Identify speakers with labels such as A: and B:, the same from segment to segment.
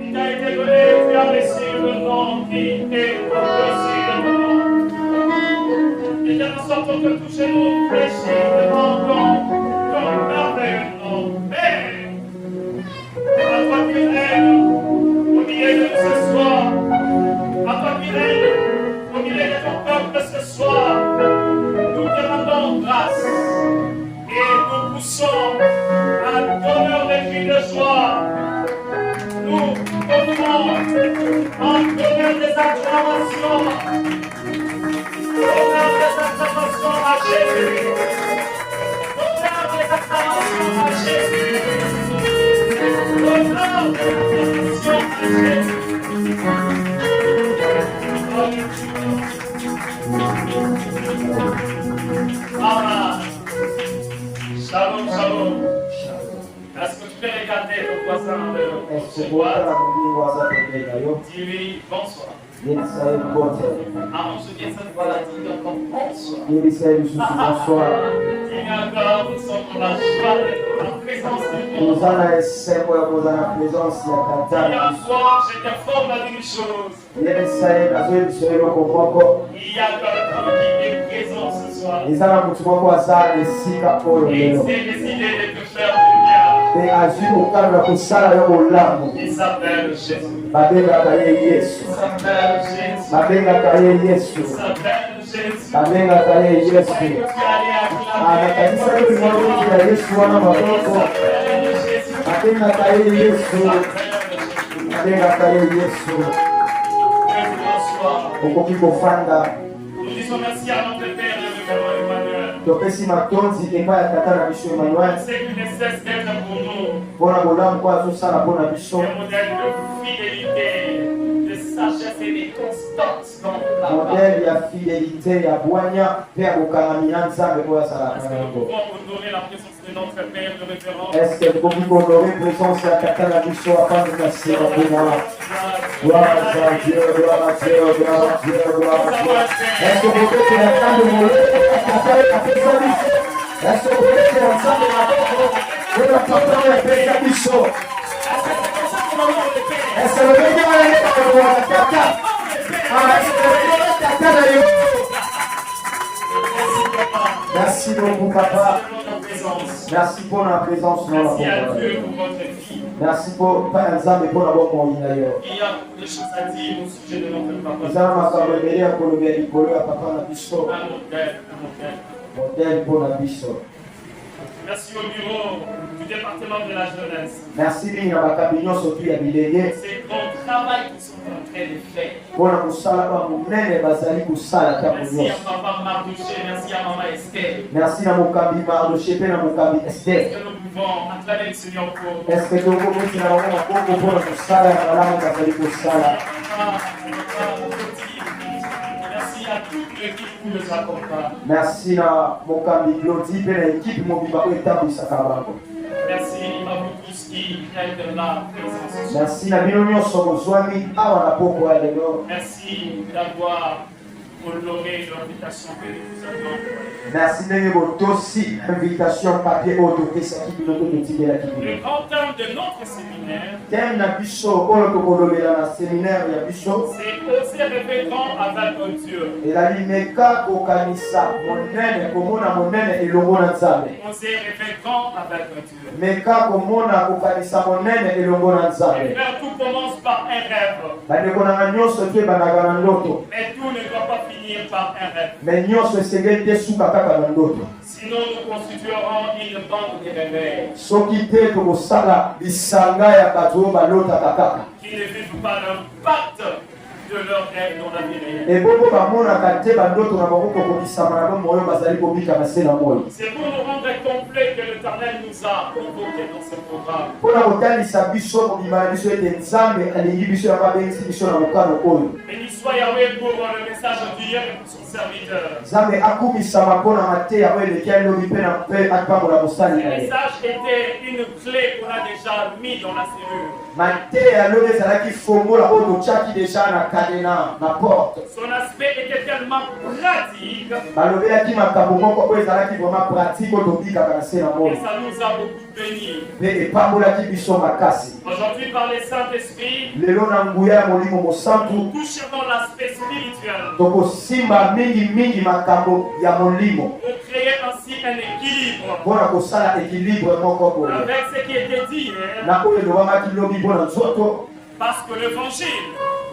A: qui t'a été donné, tu as reçu le nom qui est au-dessus de ton nom. Et de en sorte que toucher nous fléchis devant ton merveilleux nom. Mais, à toi qui règnes au milieu de nous ce soir, à toi qui règnes au milieu de ton peuple ce soir, nous te rendons grâce et nous poussons à donner des cris de joie. Nous offrons en donner des acclamations. Donner des acclamations à Jésus. Donner des acclamations à Jésus. Donner des acclamations à Jésus. Amen. Shalom, shalom. Est-ce que tu peux regarder ton voisin de droite? Dis-lui bonsoir. Ah, on se dit cette fois-là, dis-lui encore bonsoir. Dis-lui encore, nous sommes dans la joie d'être en présence de Dieu. Hier soir, j'étais fort dans une chose. Il y a quelqu'un qui est présent ce soir. Et c'est décidé de te faire du bien. Il s'appelle Jésus. Il s'appelle Jésus. Il s'appelle Jésus. Nous disons merci à notre Père, le révérend Emmanuel. C'est qu'il ne cesse d'être pour nous un modèle de fidélité, de sagesse et de constance dans la parole. Est-ce que nous pouvons honorer la présence de notre Père, le révérend?
B: Est-ce que vous pouvez honorer la présence de la Tata la Bichon afin de passer en moi? Gloire à Dieu, gloire à Dieu, gloire à Dieu, gloire à Dieu. Est-ce que vous pouvez être en train de mourir? Est-ce que vous pouvez être en train de mourir? La Tata la Bichon. Est-ce que vous pouvez être en train de mourir? Merci beaucoup, papa. Merci pour la présence dans la
A: Merci à Dieu pour votre vie.
B: Merci pour Père Nzambe pour la bonne conduite d'ailleurs.
A: Il y a beaucoup de choses à dire au sujet de notre papa.
B: Nous allons m'accorder pour le bien du papa la bicho.
A: Un modèle.
B: Modèle pour la bicho.
A: Merci au bureau du département de la jeunesse.
B: Merci bien à ma cabine surtout à Bilenge.
A: C'est bon travail qu'ils sont en train de faire.
B: Pour la musala ba munene bazali kusala ta
A: Merci à papa Mardoché, merci à maman Esther.
B: Merci à mon cabinet Mardoché et à mon cabinet Esther.
A: Est-ce que nous pouvons acclamer le Seigneur pour
B: est-ce que nous pouvons mettre la main pour la musala la main bazali kusala.
A: Merci à toute l'équipe qui nous accompagne.
B: Merci à mon cabinet Glody et à l'équipe Mobiba qui est à Bissakabango.
A: Merci à vous tous qui êtes là présents ce soir.
B: Merci à Binonio Somozwami awa na poko ya lelo.
A: Merci d'avoir honoré l'invitation que nous avons envoyée.
B: Merci de aussi invitation papier auto que ça qui nous donne de la qui.
A: Le grand thème de notre séminaire,
B: thème na biso oyo tokolobela na séminaire ya biso.
A: C'est aussi répétant avec Dieu.
B: Et la limeka kokanisa monene komona monene elongo na Nzambe.
A: On s'est répétant avec Dieu.
B: Meka komona kokanisa monene elongo na Nzambe.
A: Et faire tout commence par un rêve.
B: Bandeko na nyonso te banaka na ndoto.
A: Mais tout ne doit pas finir par un rêve.
B: Mais nyonso esengeli te suka kaka na ndoto.
A: Sinon nous constituerons une bande de réveils.
B: Soki te tokosala lisanga ya bato oyo balotaka kaka.
A: Qui ne vivent pas l'impact de leur rêve dans la vie réelle.
B: Et bongo bamonaka te bandoto na bango kokokisama na bango oyo bazali kobika na se na moi.
A: C'est pour nous rendre complet que l'Éternel nous a convoqués dans ce programme.
B: Mpona kotalisa biso kobima na biso ete Nzambe alingi biso ya babengisi biso na mokano oyo.
A: Béni soit Yahweh pour le message d'hier pour son serviteur.
B: Nzambe akumisama mpona mateya oyo eleki elobi mpe na mpe apambola mosali
A: Ce
B: na ye.
A: message était une clé qu'on a déjà mis dans la serrure.
B: mateya lobi ezalaki fongola oyo totyaki deja na cadenas, na porte.
A: Son aspect était tellement pratique
B: Balobelaki makambo moko oyo ezalaki vraiment pratique oyo tobikaka na se na
A: et
B: moni.
A: ça nous a beaucoup bénis.
B: Mpe epambolaki biso makasi.
A: Aujourd'hui, par le Saint-Esprit,
B: Lelo na nguya ya molimo mosantu
A: nous touchons dans l'aspect spirituel
B: tokosimba mingi makambo ya molimo
A: pour créer ainsi un équilibre
B: mpona kosala équilibre moko boye
A: avec ce qui était dit hier,
B: na oyo elobamaki lobi mpona nzoto
A: parce que l'évangile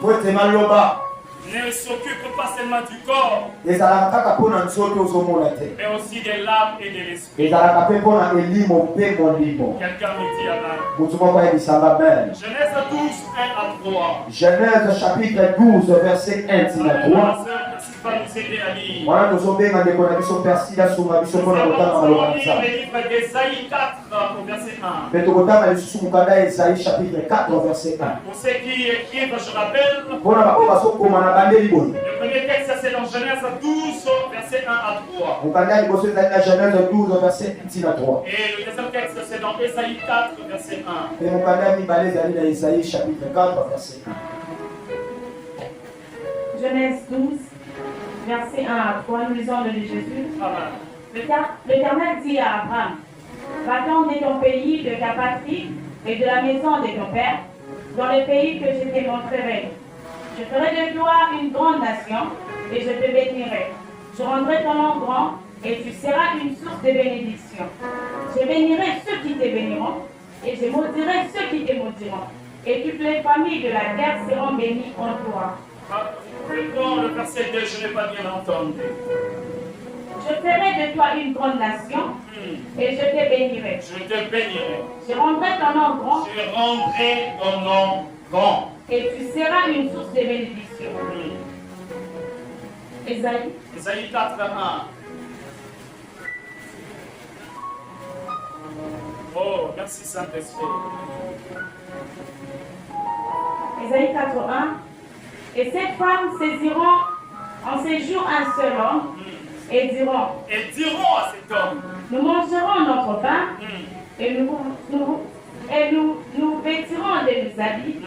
B: po ete maloba
A: ne s'occupe pas seulement du corps,
B: ezalaka kaka mpona nzoto ozomona te,
A: mais aussi de l'âme et de l'esprit.
B: ezalaka mpe mpona elimo mpe molimo.
A: Quelqu'un me dit amen.
B: Motu moko ayebisanga amen.
A: Genèse 12, 1 à 3.
B: Genèse chapitre 12 verset 1 tina 3.
A: La sœur va nous aider à lire.
B: wana tozobenga ndeko na biso persila sunga biso mpona
A: Nous
B: kotanga maloba
A: allons
B: na
A: lire
B: nzambe
A: le livre d'Ésaïe 4 au verset 1.
B: mpe tokotanga lisusu mokanda ya Esaïe chapitre 4 verset 1
A: Pour ceux qui écrivent, je rappelle,
B: mpona baoyo bazokoma na bandeli boye.
A: le premier texte c'est dans Genèse 12, verset 1 à 3.
B: mokanda ya liboso ezali na Genèse 12 verset 1 tina 3
A: Et le deuxième texte c'est dans Ésaïe 4, verset 1.
B: mpe mokanda ya mibale ezali na Esaïe chapitre 4 verset 1.
C: Genèse 12, verset 1 à 3, nous lisons le de Jésus.
A: Amen.
C: L'Éternel dit à Abraham, va-t'en de ton pays, de ta patrie et de la maison de ton père, dans le pays que je te montrerai. Je ferai de toi une grande nation et je te bénirai. Je rendrai ton nom grand et tu seras une source de bénédiction. Je bénirai ceux qui te béniront et je maudirai ceux qui te maudiront. Et toutes les familles de la terre seront bénies en toi.
A: Dans le verset 2, je n'ai pas bien entendu.
C: Je ferai de toi une grande nation et je te bénirai.
A: Je te bénirai.
C: Je rendrai ton nom grand
A: Je rendrai ton nom grand.
C: et tu seras une source de bénédiction. Ésaïe,
A: Ésaïe 4, 1. Oh, merci Saint-Esprit.
C: Ésaïe 4:1. Et ces femmes saisiront en ces jours un seul homme et diront,
A: Et diront à cet homme,
C: nous mangerons notre pain et nous vêtirons de nos habits.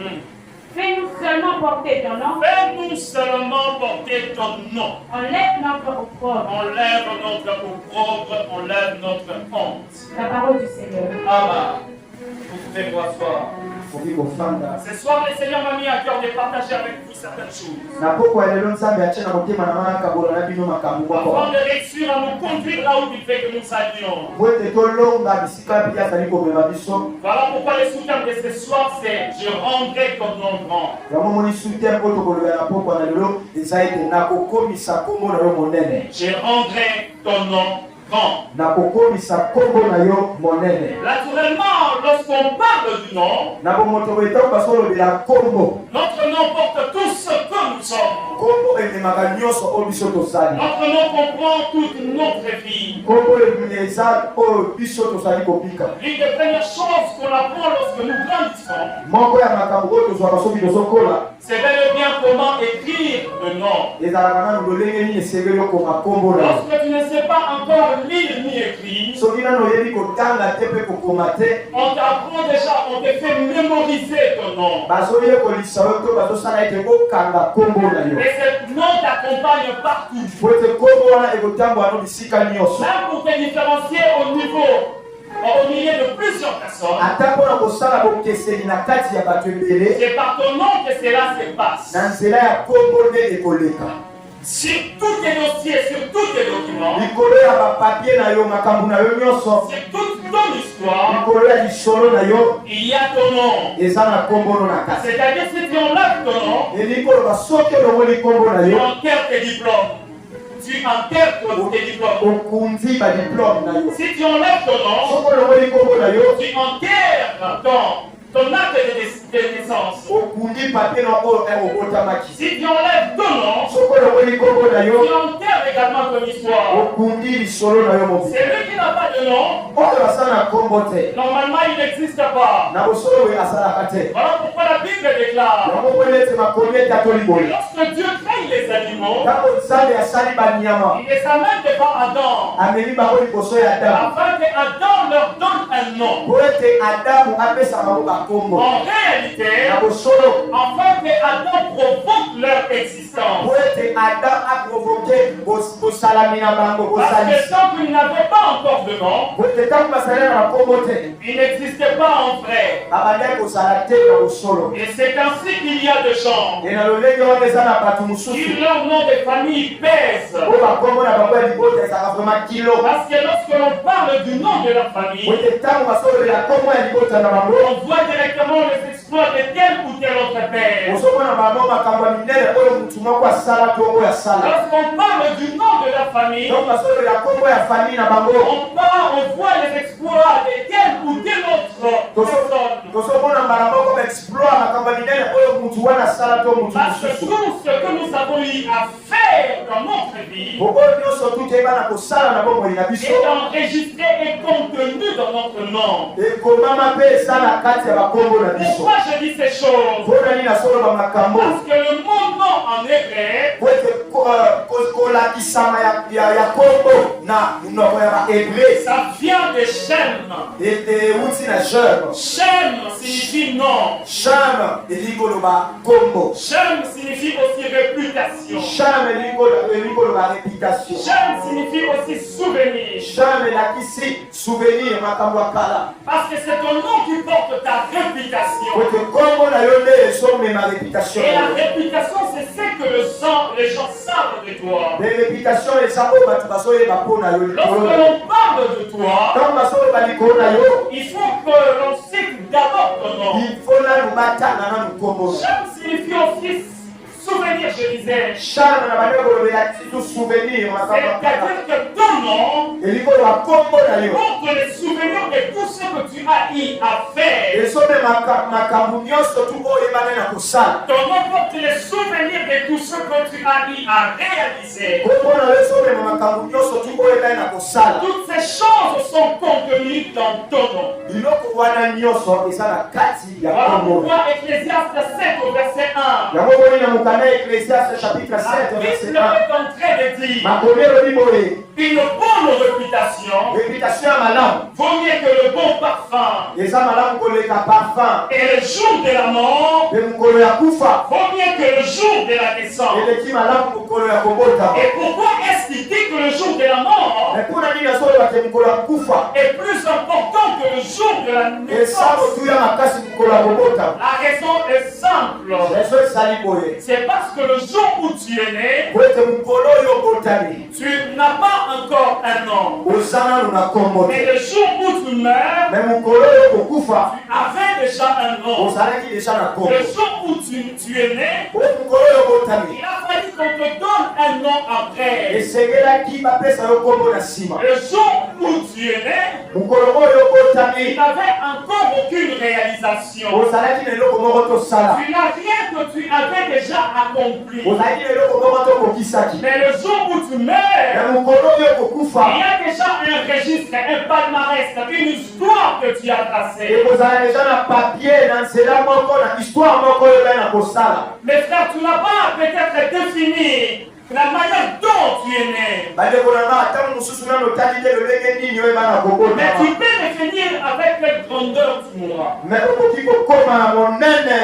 C: Fais-nous seulement porter ton nom.
A: fais-nous seulement porter ton nom.
C: Enlève notre opprobre.
A: Enlève notre opprobre, enlève notre honte.
C: La parole du Seigneur.
A: Amen. Vous pouvez vous asseoir.
B: Foki kofanda
A: Ce soir, le Seigneur m'a mis à cœur de partager avec vous certaines choses.
B: na poko ya lelo nzambe atie na motema na nga kabola na bino makambo
A: Avant
B: moko
A: de réussir à nous conduire là où il fait que nous allions.
B: po ete tolonga bisika mpe azali komema biso.
A: Voilà pourquoi le sous-thème de ce soir c'est je rendrai ton nom grand.
B: yango moni suteme oyo tokolobela na poko na lelo eza ete nakokomisa kombo na yo monene.
A: Je rendrai ton nom grand.
B: nakokomisa kombo na yo monene.
A: Naturellement, lorsqu'on parle du nom,
B: na bomoto boye basolobela kombo.
A: notre nom porte tout ce que nous sommes.
B: kombo ememaka nyonso oyo biso tozali.
A: Notre nom comprend toute notre vie.
B: kombo eza oyo biso tozali kobika.
A: L'une des premières choses qu'on apprend lorsque nous grandissons,
B: moko ya makambo oyo tozwaka soki tozokola
A: c'est bel et bien comment écrire le nom.
B: ezalaka nanu lolenge nini esengeli okoma kombo na yo.
A: Lorsque tu ne sais pas encore lire ni écrire,
B: soki nano oyebi kotanga te mpe kokoma te
A: on t'apprend déjà, on te fait mémoriser ton nom.
B: bazoyekolisa yo to bazosala ete okanga kombo na yo
A: Et ce nom t'accompagne partout.
B: po ete kombo wana ekotambola no bisika nyonso.
A: Même pour te différencier au milieu de plusieurs personnes,
B: ata mpona kosala bokeseni na kati ya bato ebele
A: c'est par ton nom que cela se passe.
B: na nzela ya kombo nde ekoleka.
A: Sur tous tes dossiers, sur tous tes documents,
B: likolo ya bapapie na yo makambo na yo nyonso
A: sur toute ton histoire,
B: likolo ya lisolo na yo
A: il y a ton nom.
B: eza na kombono na kati.
A: C'est-à-dire si tu enlèves ton nom,
B: elingi koloba soki olongoli kombo na
A: tu
B: yo
A: enterres tes diplômes. Tu enterres tes diplômes.
B: okundi badiplome na yo.
A: Si tu enlèves ton nom,
B: soki olongoli kombo na yo
A: tu enterres ton acte de naissance.
B: okundi papie na oyo obotamaki.
A: Si tu enlèves ton nom,
B: soki olongoli kombo na
A: tu
B: yo
A: enterres également ton histoire.
B: okundi lisolo na yo mobi.
A: Celui qui n'a pas de nom,
B: oyo asala na kombo te
A: normalement il n'existe pas.
B: na bosolo oyo asalaka te.
A: Voilà pourquoi la Bible déclare,
B: yango mpona ete makomi ete atoli boye.
A: lorsque Dieu crée les animaux,
B: ntango nzambe asali banyama
A: il les amène devant Adam,
B: amemi bango liboso ya adamu
A: afin que Adam leur donne un nom.
B: po ete Adamu apesa bango bakombo
A: En réalité,
B: na bosolo
A: afin que Adam provoque leur existence.
B: po ete Adam aprovoke bosalami na bango
A: Parce que
B: bosalisi
A: tant qu'ils n'avaient pas encore de nom,
B: po ete ntango basali na bakombo te
A: ils n'existaient pas en vrai.
B: babandaki kozala te na bosolo
A: Et c'est ainsi qu'il y a de gens
B: e na lolenge wana eza na bato
A: qui
B: mosusu
A: leur nom de famille pèse.
B: oyo bakombo na bango ya libota ezalaka vraimen kilo
A: Parce que lorsque l'on parle du nom de leur famille,
B: po ete ntango basolobela kombo ya libota na bango
A: on voit directement les exploits de tel ou tel autre père.
B: ozomona bango makambo ya minene oyo motu moko asala to oyo asala
A: Lorsqu'on parle du nom de leur famille,
B: donc basolobela kombo ya famille na bango
A: on voit les exploits de tel ou tel autre personne.
B: tozomona mbala moko baexploit makambo ya minene oyo motu wana asala to motu
A: Parce que
B: mosusu
A: tout ce que nous avons eu à faire dans notre vie
B: po oyo nyonso tuteyeba na kosala na bomoi na biso
A: est enregistré et contenu dans notre nom.
B: ekomama mpe eza na kati ya bakombo na biso
A: Pourquoi je dis ces choses?
B: mpo nani nasoloba makambo
A: Parce que le mot nom en hébreu
B: po ete kolakisama ya kombo na monoko ya bahébreu
A: ça vient de Shem.
B: ete euti na germe
A: Shem signifie nom.
B: Sham elingi koloba kombo.
A: Shem signifie aussi réputation.
B: Sham elingi koloba réputation.
A: Shem signifie aussi souvenir.
B: Sham elakisi souvenir makambo ya kala.
A: Parce que c'est ton nom qui porte ta réputation.
B: Kote kombo na yo nde ezomema réputation.
A: Et la réputation, c'est ce que les gens savent de toi.
B: Mais réputation eza oyo bato bazoyeba mpo na yo
A: Lorsque
B: likolo.
A: l'on parle de toi,
B: Ntango bazoloba likolo na yo,
A: il faut que l'on cite d'abord ton nom.
B: il faut nanu batanga nanu kombo.
A: Shem signifie aussi souvenir, je disais.
B: Sham na bande kolobela titu souvenir makambo ya kala.
A: C'est-à-dire que ton nom
B: Elingi koloba kombo na yo.
A: montre les souvenirs de tout ce que tu as eu à faire.
B: ezomema makambo nyonso tu oyo eyebana na kosala.
A: Ton nom porte les souvenirs de tout ce que tu as eu à réaliser.
B: kombo na yo ezomema makambo nyonso tu oyo eyebana na kosala.
A: Toutes ces choses sont contenues dans ton nom.
B: biloko wana nyonso eza na kati ya
A: Voilà
B: kombo.
A: pourquoi Ecclésiaste 5 au verset 1.
B: yango boni na mokanda ya Ecclésiaste chapitre 7
A: La
B: verset
A: Bible
B: 1
A: est en train de dire
B: makomi elobi boye
A: une bonne réputation
B: reputation ya malamu
A: vaut mieux que le bon parfum.
B: eza malamu koleka parfum
A: Et le jour de la mort
B: mpe mokolo ya kufa
A: vaut mieux que le jour de la naissance.
B: eleki malamu mokolo ya kobota.
A: Et pourquoi est-ce qu'il dit que le jour de la mort
B: me mpona nini azoloba te mokolo ya kufa
A: est plus important que le jour de la
B: eza
A: naissance?
B: motuya makasi mokolo ya kobota.
A: La raison est simple.
B: rezo esali boye
A: C'est parce que le jour où tu es né,
B: po ete mokolo oyo obotami
A: tu n'as pas encore un nom.
B: oza nanu na kombo
A: Mais
B: te.
A: le jour où tu meurs,
B: me mokolo oyo kokufa
A: tu avais déjà un nom.
B: ozalaki deja na kombo.
A: Le jour où tu es né,
B: po mokolo oyo obotami
A: il a fallu qu'on te donne un nom après.
B: esengelaki bapesa yo kombo na nsima.
A: Le jour où tu es né,
B: mokolo oyo
A: tu
B: obotami
A: n'avais encore aucune réalisation.
B: ozalaki na eloko moko tosala,
A: Tu n'as rien que tu avais déjà accompli.
B: ozalaki na eloko moko tokokisaki.
A: Mais le jour où tu meurs,
B: me mokolo oyo
A: il
B: kokufa
A: y a déjà un registre, un palmarès, une histoire que tu as tracée.
B: ekozala deja na papier na nzela moko na histoire moko oyo bai na kosala.
A: Mais frère, tu n'as pas peut-être défini la manière dont tu es né.
B: bandeko na nga ntango mosusu nano otali te lolenge nini oyo bai na
A: Mais
B: kobota,
A: tu peux définir avec quelle grandeur tu mourras.
B: me okoki kokoma na monene.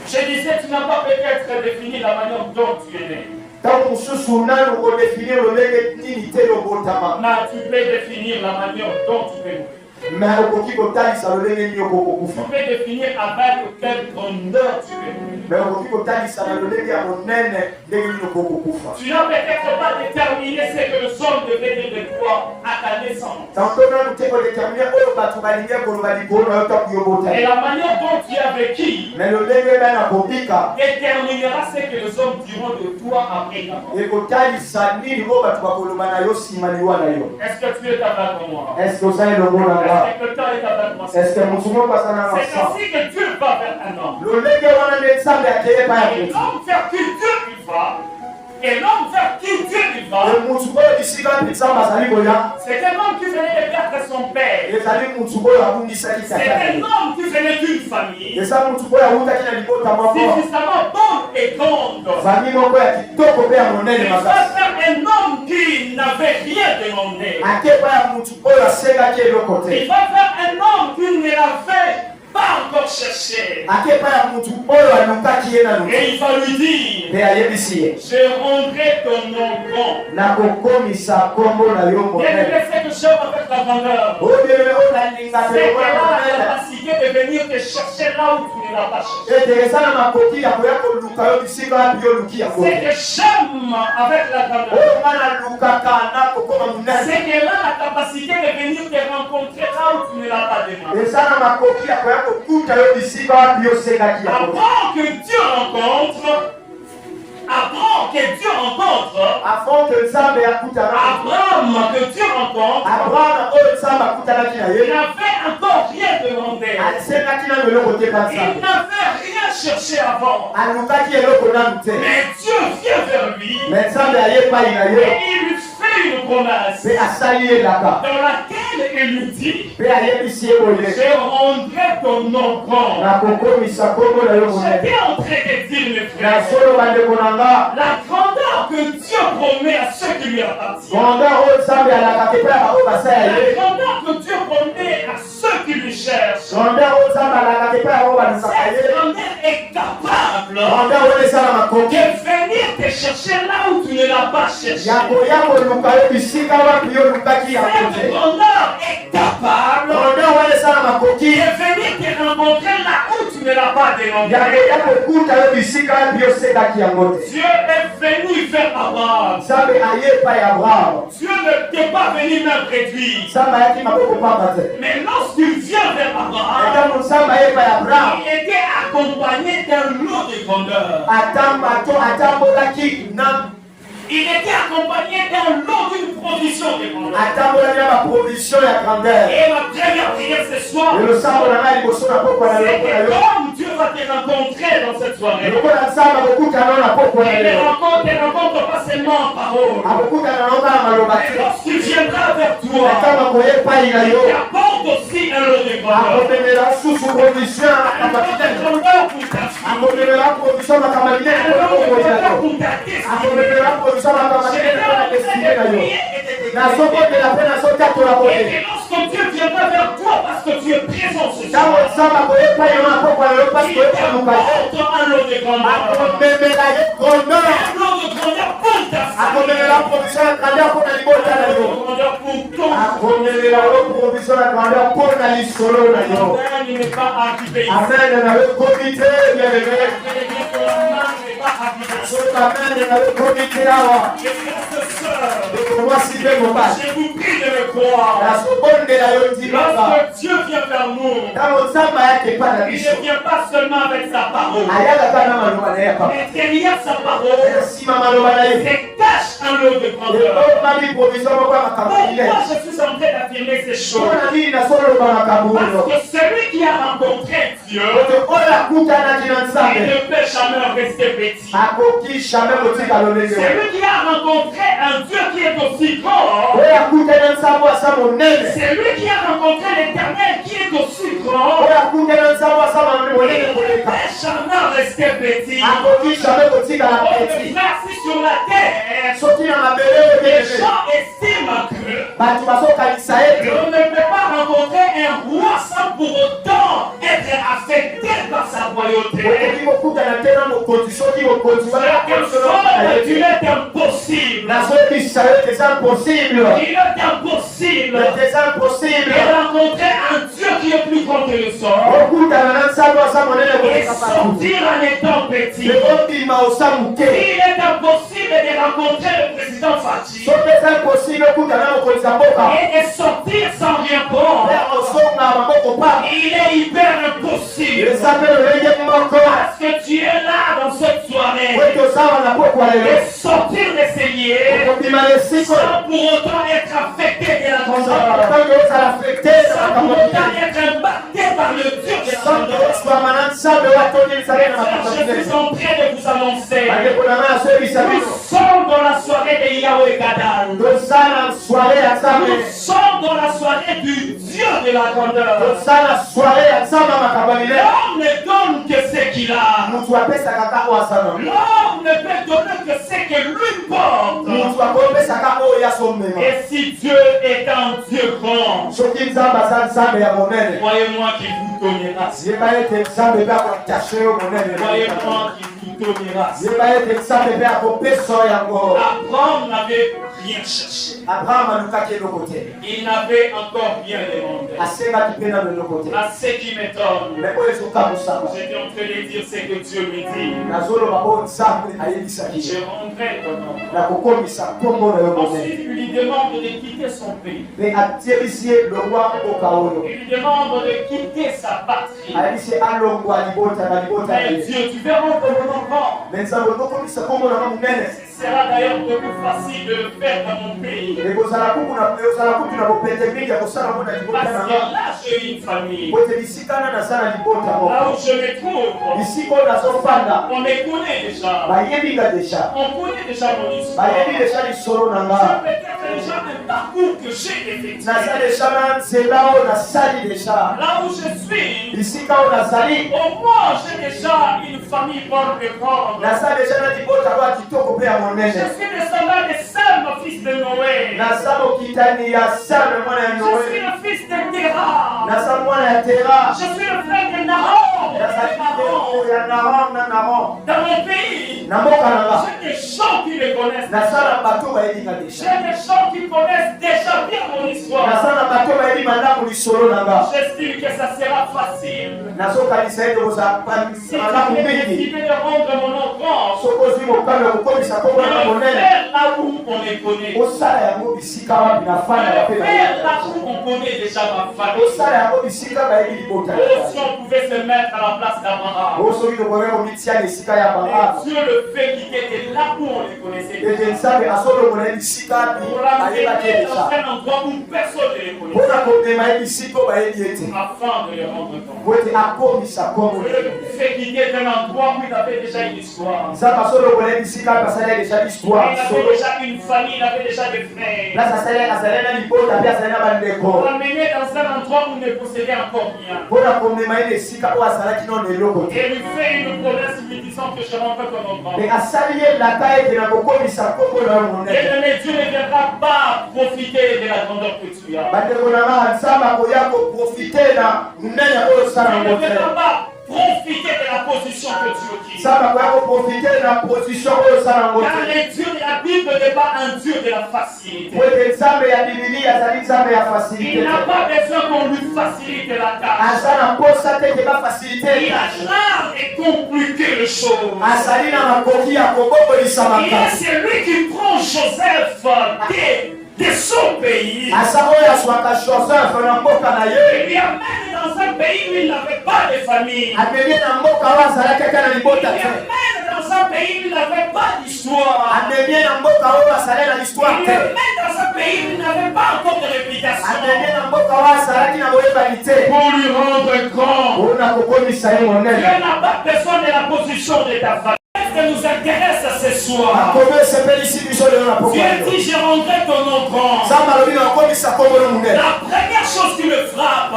A: Je disais, tu n'as pas peut-être défini la manière dont tu es né.
B: ntango mosusu nano kodefinir lolenge nini te lobotama,
A: Mais tu peux définir la manière dont tu peux mourir.
B: me okoki kotalisa lolenge nini okokokufa,
A: Tu peux définir avec quelle grandeur tu peux mourir.
B: me okoki kotalisa na lolenge ya monene ndenge nini okokokufa.
A: Tu n'as peut-être pas déterminé ce que le sol devait dire de toi à ta naissance.
B: tanto nanu te kodetermine oyo bato balingi koloba likolo na yo ntango
A: Et
B: yobota,
A: la manière dont tu as vécu
B: me lolenge bai na kobika
A: déterminera ce que les hommes diront de toi après ta mort.
B: ekotalisa nini oyo bato bakoloba na yo nsima liwa na yo.
A: Est-ce que tu es avec moi?
B: Est-ce que oza elongo na nga?
A: Est-ce que le temps est avec moi?
B: Est-ce que motu moko aza na
A: C'est
B: masa?
A: ainsi que Dieu va vers un homme.
B: lolenge wana nde nzambe akeye epai ya
A: Et
B: motu.
A: l'homme vers qui Dieu il va, Et l'homme vers qui Dieu lui va, c'est un homme qui venait de perdre son père. C'est un homme qui venait d'une famille. Si justement bonne et grande. Il va faire un homme qui n'avait rien demandé. Il va faire un homme qui ne l'avait pas encore cherché. Et il va lui dire, je rendrai ton nom grand. Et le fait que j'aime avec la grandeur, c'est qu'elle a la capacité de venir te chercher là où tu ne l'as pas cherché. C'est que j'aime avec la grandeur, c'est qu'elle a la capacité de venir te rencontrer là où tu ne l'as pas demandé. Avant que Dieu rencontre, avant que Dieu rencontre, Abraham que Dieu rencontre, il n'avait encore rien demandé. Il n'avait rien cherché avant. Mais Dieu vient vers lui et il lui fait une promesse dans laquelle il lui dit, je rendrai ton nom grand. J'étais en train de dire, mes frères, la grandeur que Dieu promet à ceux qui lui appartiennent. La grandeur que Dieu promet à ceux qui lui cherchent. Cette grandeur est capable de venir te chercher là où tu ne l'as pas cherché. Cette grandeur est capable de venir te rencontrer là où tu ne l'as pas demandé. Dieu est venu vers Abraham. Dieu ne t'est pas venu même réduire. Mais lorsqu'il vient vers Abraham, il était accompagné d'un lot de grandeur. Il était accompagné d'un lot d'une provision de grandeur. Et ma première prière ce soir, c'est que comme Dieu va te rencontrer dans cette soirée, et les rencontres ne rencontrent pas seulement en parole. Mais lorsqu'il viendra vers toi, il apporte aussi un lot de grandeur. Et lorsque Dieu viendra vers toi parce que tu es présent ce soir, il t'apporte un lot de grandeur. Un lot de grandeur pour ta famille. Un lot de grandeur pour ton il n'est pas arrivé. Amen. Je vous prie de me croire. Lorsque Dieu vient vers nous, il ne vient pas seulement avec sa parole, mais derrière sa parole se cache un lot de grandeur. Pourquoi je suis en train d'affirmer ces choses? Parce que celui qui a rencontré Dieu, il ne peut jamais rester petit. Celui qui a rencontré un Dieu qui est aussi grand, celui qui a rencontré l'Éternel qui est aussi grand, il ne peut jamais rester petit. On ne si sur la terre, les gens estiment que on ne peut pas rencontrer un roi sans pour autant être affecté par sa royauté. Il est impossible. De rencontrer un Dieu qui est plus grand que le sol et sortir en étant petit. Il est impossible de rencontrer le président Fachi et de sortir sans rien prendre. Il est hyper impossible parce que tu es là dans cette soirée de sortir de ces liens sans pour autant être affecté de la grandeur, sans pour autant être impacté par le Dieu de la je suis en train de vous annoncer. Nous sommes dans la soirée de Yahweh Gadal. Nous sommes dans la soirée du Dieu de la grandeur. L'homme ne donne que ce qu'il a. L'homme ne peut donner que ce que lui porte. Et si Dieu est un Dieu grand, croyez-moi qu'il vous donnera. Croyez-moi qu'il vous donnera. Abraham n'avait rien cherché. Il n'avait encore rien demandé. À ce qui m'étonne, j'étais en train de dire ce que Dieu me dit. Je rendrai ton nom. Ensuite, il lui demande de quitter son pays. Il lui demande de quitter sa patrie. Mais Dieu, tu verras comme mon enfant. Ce sera d'ailleurs beaucoup facile de le faire dans mon pays. Parce que là, j'ai une famille. Là où je me trouve, on me connaît déjà. On connaît déjà mon histoire. J'ai peut-être déjà un parcours que j'ai effectué. Là où je suis, au moins j'ai déjà une famille bonne et grande. Je suis descendant de Sam, fils de Noé. Je suis le fils de Terah. Je suis le frère de Nahor. Dans mon pays, j'ai des gens qui me connaissent. J'ai des gens qui connaissent déjà bien mon histoire. J'estime que ça sera facile. Si tu as décidé de rendre mon nom grand, de le faire là où on me connaît. De le faire là où on connaît déjà ma famille. Si on pouvait se mettre à la place d'Abraham. Dieu le fait quitter de là où on les connaissait. Pour l'amener dans un endroit où personne ne les connaissait. Afin de les rendre compte. Dieu le fait quitter d'un endroit où il avait déjà une histoire. Il avait déjà une famille, il avait déjà des frères. Pour l'amener dans un endroit où il ne possédait encore rien. Et lui fait une promesse lui disant que je rentre comme un grand. Et Dieu ne viendra pas profiter de la grandeur que tu as. Il ne viendra pas profiter de la position que Dieu occupe. Car le Dieu de la Bible n'est pas un Dieu de la facilité. Il n'a pas besoin qu'on lui facilite la tâche. Il a rare et compliqué les choses. Et c'est lui qui prend Joseph de son pays. Il lui amène dans un pays où il n'avait pas de famille. Il lui amène dans un pays où il n'avait pas d'histoire. Il lui amène dans un pays où il n'avait pas encore de réputation. Pour lui rendre grand. Dieu n'a pas besoin de la position de ta famille. Que nous intéresse ce soir. Dieu dit je rendrai ton nom grand. La première chose qui me frappe,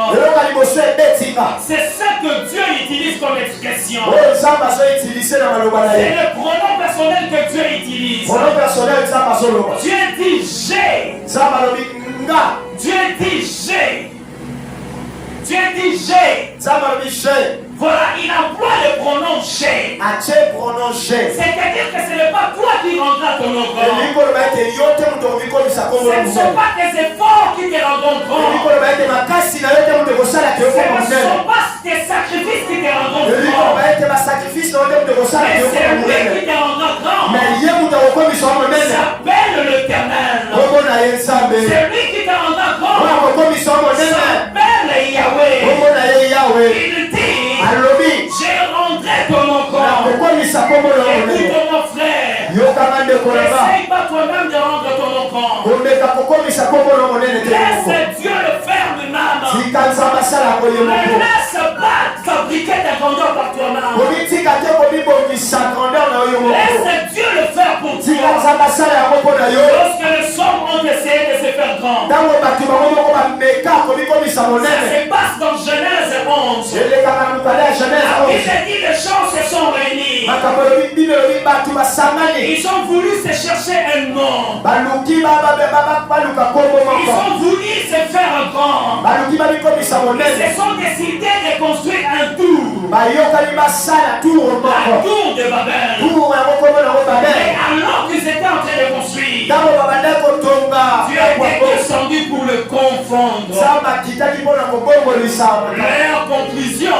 A: c'est ce que Dieu utilise comme expression. C'est le pronom personnel que Dieu utilise. Dieu dit j'ai. Dieu dit j'ai. Dieu dit j'ai. Voilà, il emploie le pronom j'ai. C'est-à-dire que ce n'est pas toi qui rendras ton nom grand. Ce ne sont pas tes efforts qui te rendront grand. Ce ne sont pas tes sacrifices qui te rendront grand. Mais c'est lui qui te rendra grand. Il s'appelle l'Éternel. C'est lui qui te rendra grand. Il s'appelle Yahweh. Il dit je rendrai ton nom grand. Écoute mon frère. N'essaye pas toi-même de rendre ton nom grand. Laisse Dieu le faire lui-même. Ne laisse pas fabriquer ta grandeur par toi-même. Laisse Dieu le faire pour toi. Lorsque les hommes ont essayé de se faire grands, ça se passe dans Genèse 11. Il dit les gens se sont réunis. Ils ont voulu se chercher un nom. Ils ont voulu se faire un grand. Ils se sont décidés de construire un tour. La tour de Babel. Et alors qu'ils étaient en train de construire, Dieu était descendu pour le confondre. Leur conclusion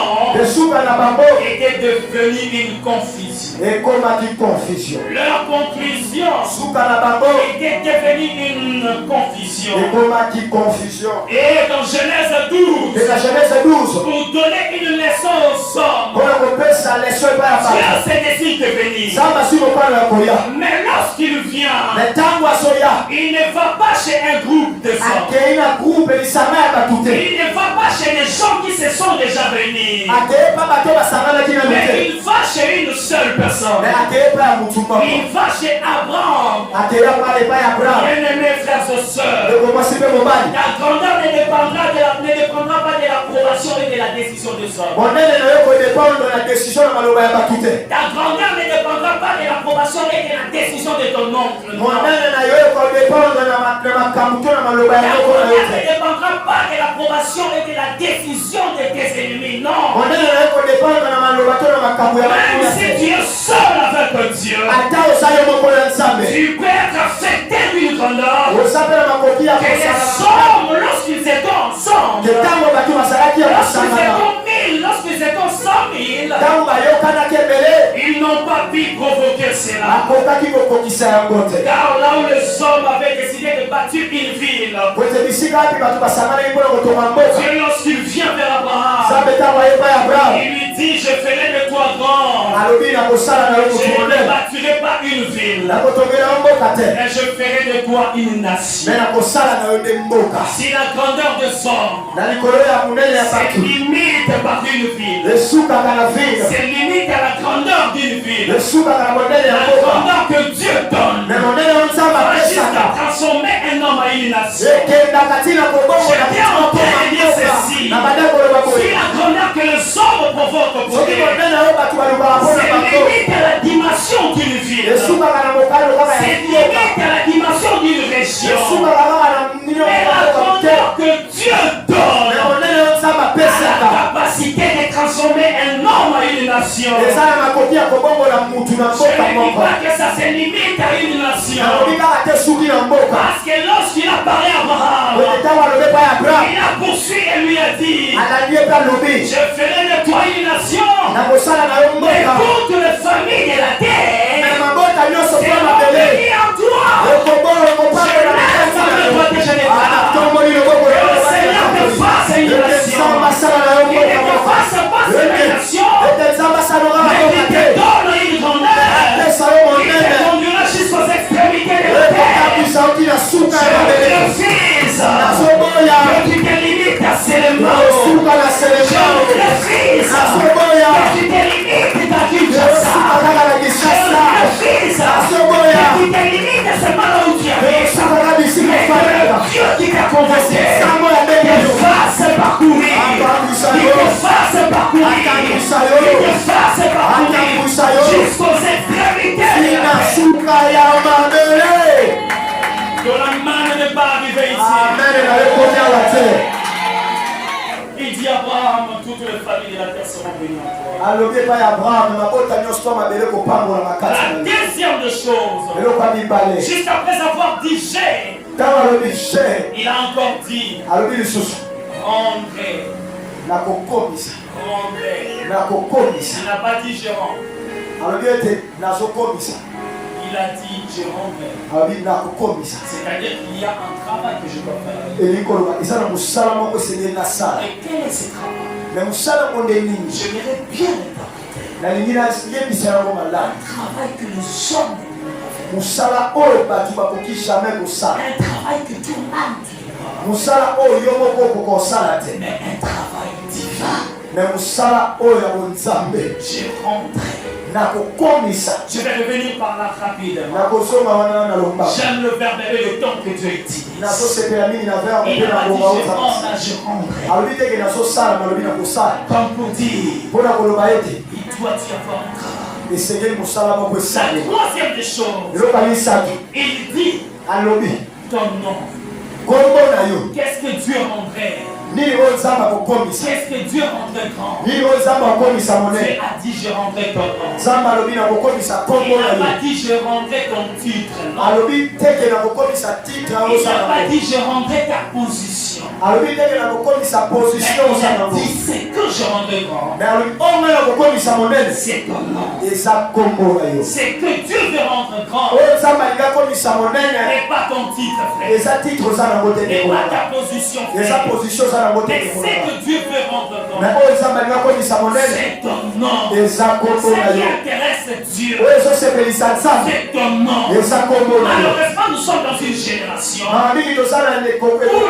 A: était devenue une confusion. Leur conclusion était devenue une confusion. Et dans Genèse 12, pour donner une leçon aux hommes, Dieu se décide de venir. Mais lorsqu'il vient, il ne va pas chez un groupe de hommes. Il ne va pas chez les gens qui se sont déjà venus. Mais il va chez une seule personne. Il va chez Abraham. Bien-aimés frères et sœurs, ta grandeur ne dépendra pas de l'approbation et de la décision des hommes. Ta grandeur ne dépendra pas de l'approbation et de la décision de ton oncle. Ta grandeur ne dépendra pas de l'approbation et de la décision de tes ennemis. Non. Même si tu es seul avec Dieu, tu peux être affecté d'une grandeur. Que les hommes, lorsqu'ils étaient ensemble, lorsqu'ils étaient 100 000, ils n'ont pas pu provoquer cela. Car là où les hommes avaient décidé de bâtir une ville, Dieu, lorsqu'il vient vers Abraham, il lui dit: je ferai de toi grand. Je ne bâtirai pas une ville, mais je ferai de toi une nation. Si la grandeur des hommes se limite par une ville, c'est limite à la grandeur d'une ville, la grandeur que Dieu donne va jusqu'à transformer un homme à une nation. J'étais en train de dire ceci: si la grandeur que les hommes provoquent pour Dieu, c'est limite à la dimension d'une ville, c'est limite à la dimension d'une région, mais la grandeur que Dieu donne a la capacité de transformer un homme à une nation. Je ne dis pas que ça se limite à une nation, parce que lorsqu'il a parlé à Abraham, il a poursuivi et lui a dit: je ferai de toi une nation, et toutes les familles de la terre seront bénies en toi. Le Seigneur te fasse une nation. Il ne te fasse pas une nation, mais il te donne une grandeur. Il te conduira jusqu'aux extrémités de la terre. Je refuse que tu te limites à seulement. Je refuse que tu te limites à Kinshasa. Je refuse que tu te limites à seulement là où tu habites. Mais que le Dieu qui t'a convoqué te fasse parcourir. Il te fasse parcourir. Il te fasse parcourir jusqu'aux extrémités de la terre. Que la main ne pas arriver ici. Il dit à Abraham: toutes les familles de la terre seront bénies en toi. La deuxième des choses, juste après avoir dit j'ai, il a encore dit André. Il n'a pas dit je rends. Il a dit je rendrai. C'est-à-dire qu'il y a un travail que je dois faire. Et quel est ce travail? J'aimerais bien l'interpréter. Un travail que les hommes ne peuvent pas faire. Un travail que tout le monde ne peut pas faire. Mais un travail
B: Mais musala oya bonzambe.
A: J'ai rentré.
B: Je
A: vais revenir par là rapidement.
B: J'aime
A: le verbe et le temps que Dieu utilise. Il a dit je rendrai. Comme pour dire, il doit y avoir un travail. La troisième des choses, il dit ton nom. Qu'est-ce que Dieu rendrait? Qu'est-ce que Dieu rendrait grand? Dieu a dit je rendrai ton nom. Il n'a pas dit je rendrai ton titre. Non. Il n'a pas dit je rendrai ta position. Mais il a dit c'est que je rendrai grand. C'est ton nom. C'est que Dieu veut rendre grand. Et pas ton titre, frère. Et pas ta position, frère. Mais c'est que Dieu veut rendre grand. C'est ton nom. Ce qui intéresse Dieu, c'est ton nom. Malheureusement, nous sommes dans une génération où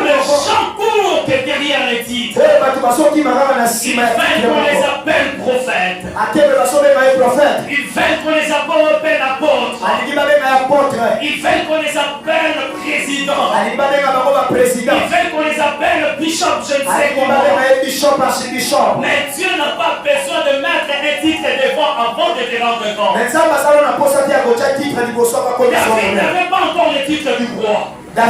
A: les gens courent derrière les titres. Ils veulent qu'on les appelle prophètes. Ils veulent qu'on les appelle apôtres. Ils veulent qu'on les appelle présidents. Ils veulent qu'on les appelle bishop, je ne sais comment. Mais Dieu n'a pas besoin de mettre un titre devant avant de te rendre grand. David n'avait pas encore le titre du roi. Mais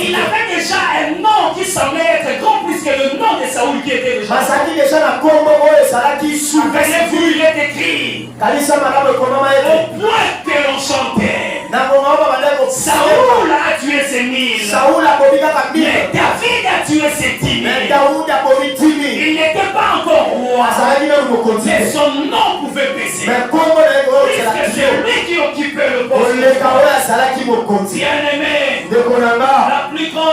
A: il avait déjà un nom qui semblait être grand plus que le nom de Saoul qui était déjà. Souvenez-vous, il est écrit au point que l'on chantait. Saoul a tué ses 1000. Mais David a tué ses 10 000. Il n'était pas encore roi. Mais son nom pouvait baisser. Puisque c'est lui qui occupait le poste. Bien-aimé, le plus grand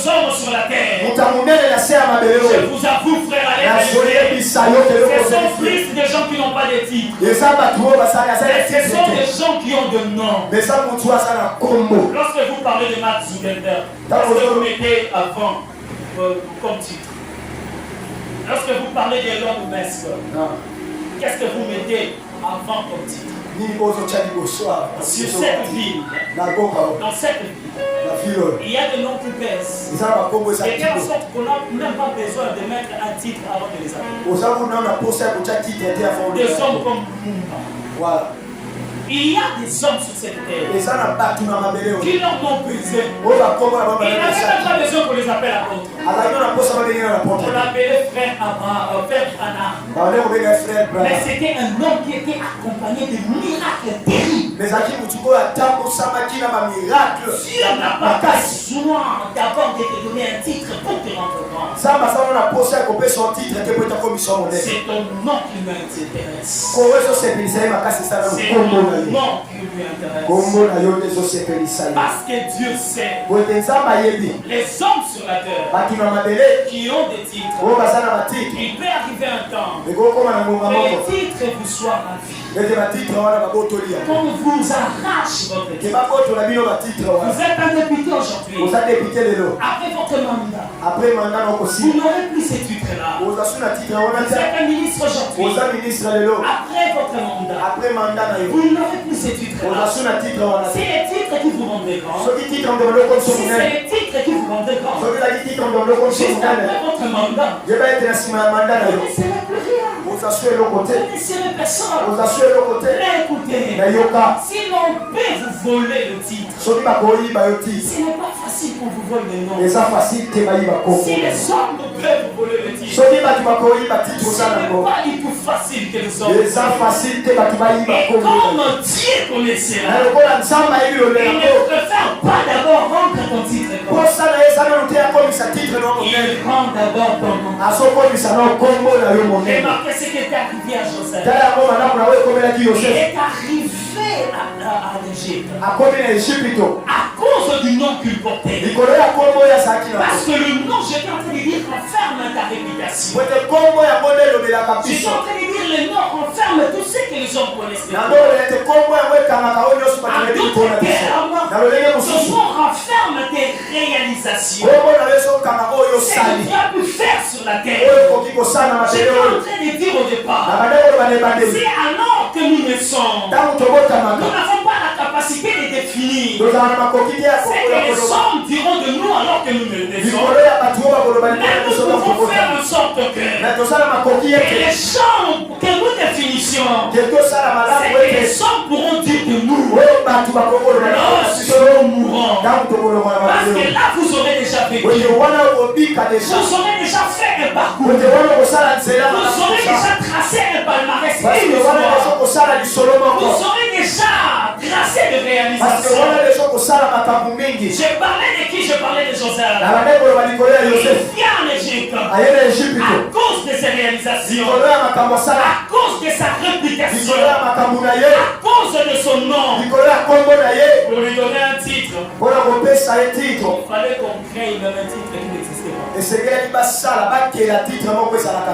A: homme sur la terre. Je vous avoue, frère, ce sont plus des gens qui n'ont pas de titre. Ce sont des gens qui ont de noms. Lorsque vous parlez de Mark Zuckerberg, qu'est-ce que vous mettez avant comme titre? Lorsque vous parlez d'Elon Musk, qu'est-ce que vous mettez avant comme titre? Sur cette ville, dans cette ville, il y a des noms qui pèsent. Et telle sorte qu'on n'a même pas besoin de mettre un titre avant de les appeler. Des hommes comme Lumumba. Voilà. Il y a des hommes sur cette terre qui n'en ont besoin. Ils n'avaient même pas besoin qu'on les appelle apôtres. On l'appelait frère Anna. Mais c'était un homme qui était accompagné de miracles terribles. Dieu n'a pas besoin d'abord de te donner un titre pour te rendre grand. C'est ton nom qui m'intéresse. C'est ton nom qui lui intéresse. Parce que Dieu sait les hommes sur la terre qui ont des titres. Il peut arriver un temps que les titres vous soient ravis. Qu'on vous arrache votre titre. Vous êtes un député aujourd'hui. Après votre mandat, vous n'aurez plus ces titres-là. Vous êtes un ministre aujourd'hui. Après votre mandat, vous n'aurez plus ces titres-là. C'est les titres qui vous rendent grand. Si c'est les titres qui vous rendent grand, juste après votre mandat, vous ne serez plus rien. Vous ne serez personne. Mais écoutez, si l'on peut vous voler le titre, ce n'est pas facile qu'on vous vole le nom. Si les hommes peuvent vous voler le titre, ce n'est pas du tout facile que les hommes. Et comme Dieu connaissait, il ne préfère pas d'abord rendre ton titre. Il rend d'abord ton nom. Remarquez ce qui est arrivé à Joseph. Il est arrivé à l'Égypte à cause du nom qu'il portait. Parce que le nom, j'étais en train de dire, renferme ta réputation. J'étais en train de dire, le nom renferme tout ce que les hommes connaissent. En d'autres termes, ton nom renferme tes réalisations. Ce que tu as pu faire sur la terre. J'étais en train de dire au départ, c'est alors que nous naissons. Nous n'avons pas la capacité de définir. C'est que les hommes diront de nous alors que nous ne naissons. Mais nous pouvons faire en sorte que les gens que nous définissions, c'est que les hommes pourront dire de nous lorsque nous mourrons. Parce que là, vous aurez déjà vécu. Vous aurez déjà fait un parcours. Vous aurez déjà tracé un palmarès. Vous aurez déjà tracé de réalisation. Je parlais de qui? Je parlais de Joseph. Il vient en Égypte à cause de ses réalisations, à cause de sa réputation, à cause de son nom. Pour lui donner un titre, il fallait qu'on crée un titre qui n'existait pas.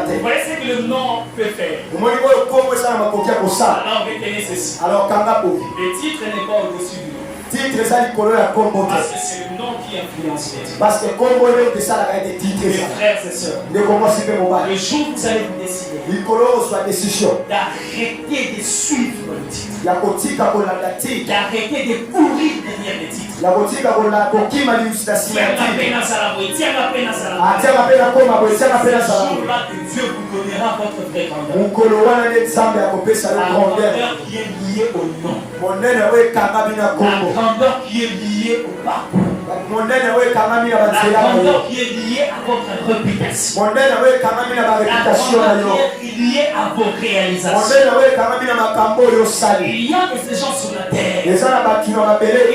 A: Vous voyez ce que le nom peut faire. Alors retenez ceci. Le titre n'est pas au-dessus du nom. Parce que c'est le nom qui influence les titres. Mes frères et sœurs, le jour où vous allez vous décider d'arrêter de suivre le titre, d'arrêter de courir derrière les titres, ce jour-là que Dieu vous donnera votre vraie grandeur. La grandeur qui est liée au nom. La grandeur qui est liée au parcours. La grandeur qui est liée à votre réputation. La grandeur qui est liée à vos réalisations. Il y a des gens sur la terre.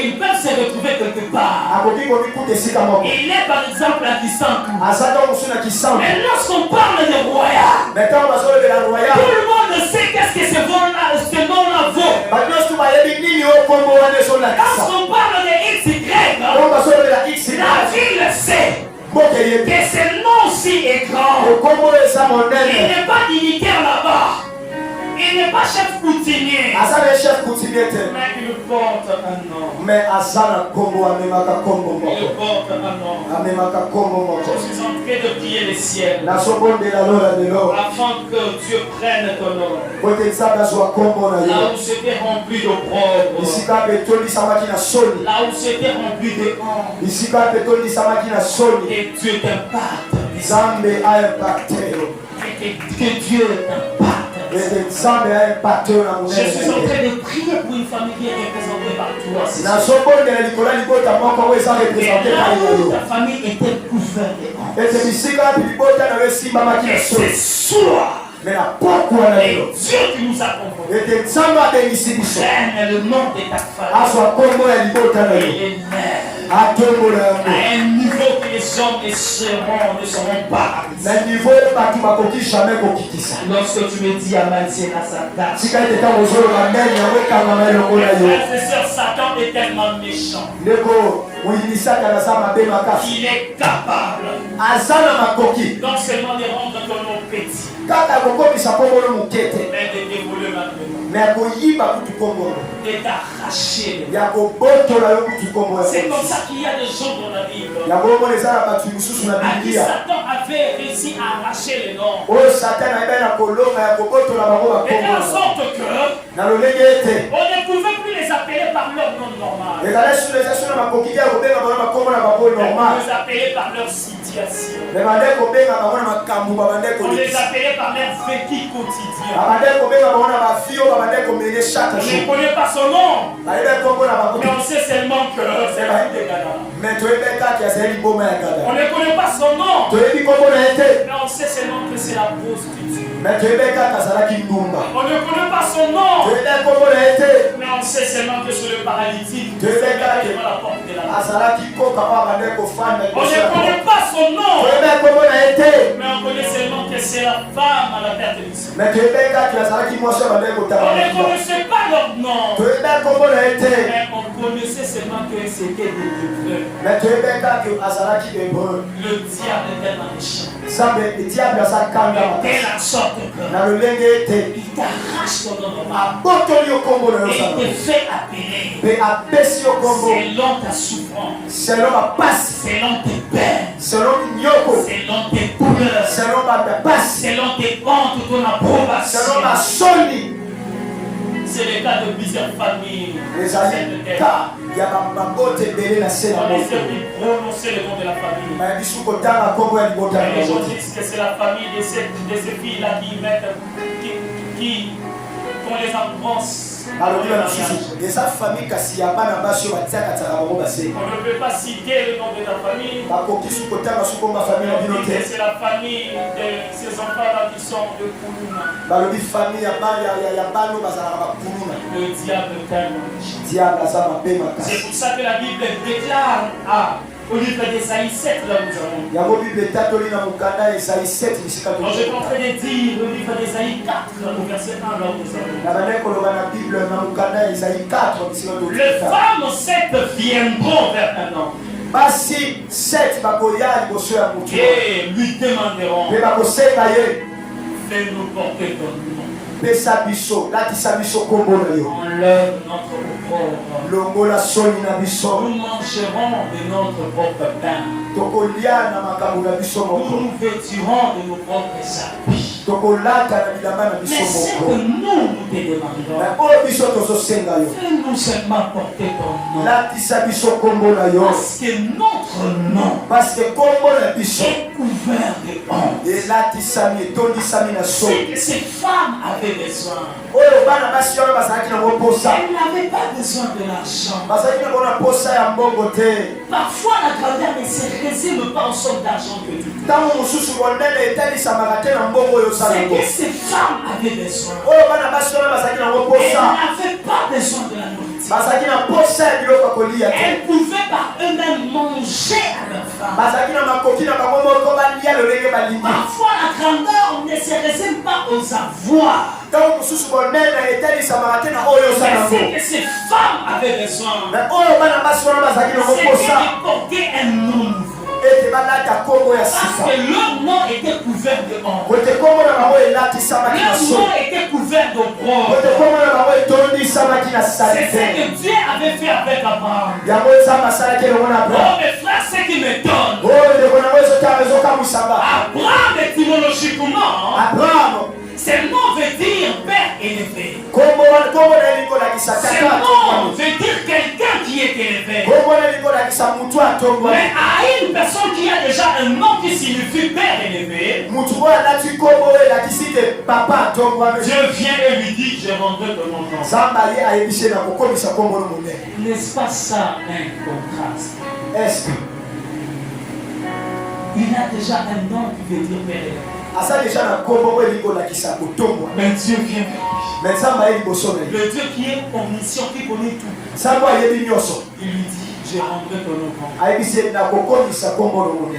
A: Ils peuvent se retrouver quelque part. Il est par exemple à Kisankou. Mais lorsqu'on parle de royal, tout le monde sait qu'est-ce que ce nom-là vaut. Lorsqu'on parle de XY, la ville sait que ce nom-ci est grand. Il n'est pas dignitaire là-bas. Il n'est pas chef coutumier. Mais il porte un nom. Il porte un nom. Je suis en train de prier les ciels afin que Dieu prenne ton nom. Là où c'était rempli d'opprobre, là où c'était rempli de honte, et Dieu t'impacte. Que Dieu t'impacte. Je suis en train de prier pour une famille qui est représentée par toi. Et là où ta famille était couverte de honte, que ce soit et Dieu qui nous a confortés. Prenne le nom de ta famille et les mères à un niveau que les hommes ne seront pas. Lorsque tu me dis Amen, c'est à sa tâche. Frères et sœurs, Satan est tellement méchant qu'il est capable non seulement de rendre ton nom petit, mais de dévoiler de t'arracher. C'est comme ça qu'il y a des gens dans la Bible à qui Satan avait réussi à arracher les noms. Et de la sorte que on ne pouvait plus les appeler par leur nom normal. On les appelait par leur situation. On les appelait par leur vécu quotidien. On ne connaît pas son nom, mais on sait seulement que c'est la vie de Ghana. On ne connaît pas son nom, mais on sait seulement que c'est la prostituée. On ne connaît pas son nom, mais on sait seulement que c'est le paralytique. On ne connaît pas son nom, mais on connaît seulement que c'est la femme à la terre de l'issue. On ne connaissait pas leur nom, mais on connaissait seulement que c'était des Hébreux. Le diable est tellement méchant. De la sorte que il t'arrache ton nom et te fait appeler selon ta souffrance, selon tes peines, selon tes douleurs.
B: selon ma passe,
A: selon tes comptes ou ton approbation.
B: selon ma soli.
A: C'est le cas de plusieurs familles.
B: Les amis, car il y a ma beauté belé la scène.
A: On essaie de prononcer le nom de la famille.
B: Mais ils sont contents à Congo et Bota.
A: Les gens disent que c'est la famille de ces filles-là qui mettent, qu'on les enfonce.
B: Alors, les familles qui ont
A: on ne peut pas citer le nom de ta famille. C'est la famille de ces enfants-là qui sont de Koulouna. Le diable t'aime. C'est pour ça que la Bible déclare au livre d'Ésaïe 7, là nous allons. Donc je suis en train de dire le livre d'Ésaïe 4, au verset 1, là nous allons. Les femmes 7 viendront vers un homme. Et lui demanderont, fais-nous porter ton nom. Enlève notre pauvre. Nous mangerons de notre propre pain. Nous nous vêtirons de nos propres habits. Mais c'est que nous te demandons. Fais-nous seulement porter ton nom. Parce que notre nom est couvert de honte. C'est que ces femmes avaient besoin. Elles n'avaient pas besoin de l'argent. Parfois la grandeur ne se résume pas aux sommes d'argent que tu c'est que ces femmes avaient besoin. Elles n'avaient pas besoin de la nourriture. Elles pouvaient par eux-mêmes manger à leur faim. Parfois la grandeur ne se résume pas aux avoirs. C'est que ces femmes avaient besoin. C'est de porter un nom nouveau. Parce que leur nom était couvert de honte. Leur nom était couvert d'opprobre. C'est ce que Dieu avait fait avec Abraham. Oh mes frères, ce qui me donne. Abraham étymologiquement, ce nom veut dire père élevé. Ce nom veut dire quelqu'un qui est élevé. Mais à une personne qui a déjà un nom qui signifie père élevé, Dieu vient et lui dit, je rendrai ton nom. N'est-ce pas ça un contraste?
B: Est-ce que
A: il a déjà un nom qui veut dire père élevé? Mais Dieu vient. Le Dieu qui est omniscient, qui connaît tout. Il lui dit, je rendrai ton nom.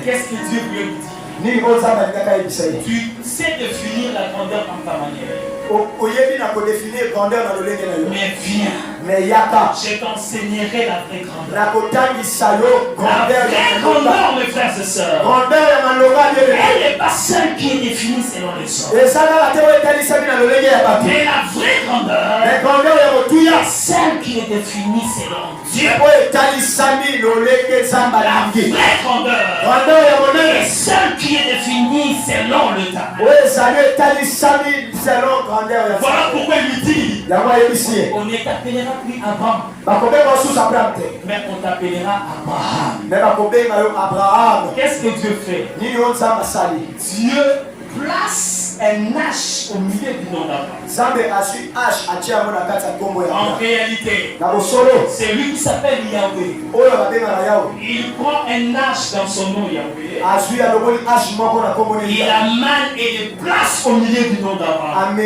A: Qu'est-ce que Dieu lui dit? Tu sais définir la grandeur en ta manière. Mais viens, je t'enseignerai la vraie grandeur. La vraie grandeur, mes frères et sœurs, elle n'est pas celle qui est définie selon les hommes. Mais la vraie grandeur est celle qui est définie selon Dieu. La vraie grandeur est celle qui est définie selon le temps. Voilà pourquoi il lui dit, on ne t'appellera plus Abraham, mais on t'appellera Abraham. Qu'est-ce que Dieu fait? Dieu place un H au milieu du nom d'Abraham. En réalité, c'est lui qui s'appelle Yahweh. Il prend un H dans son nom Yahweh. Il amène et le place au milieu du nom d'Abraham.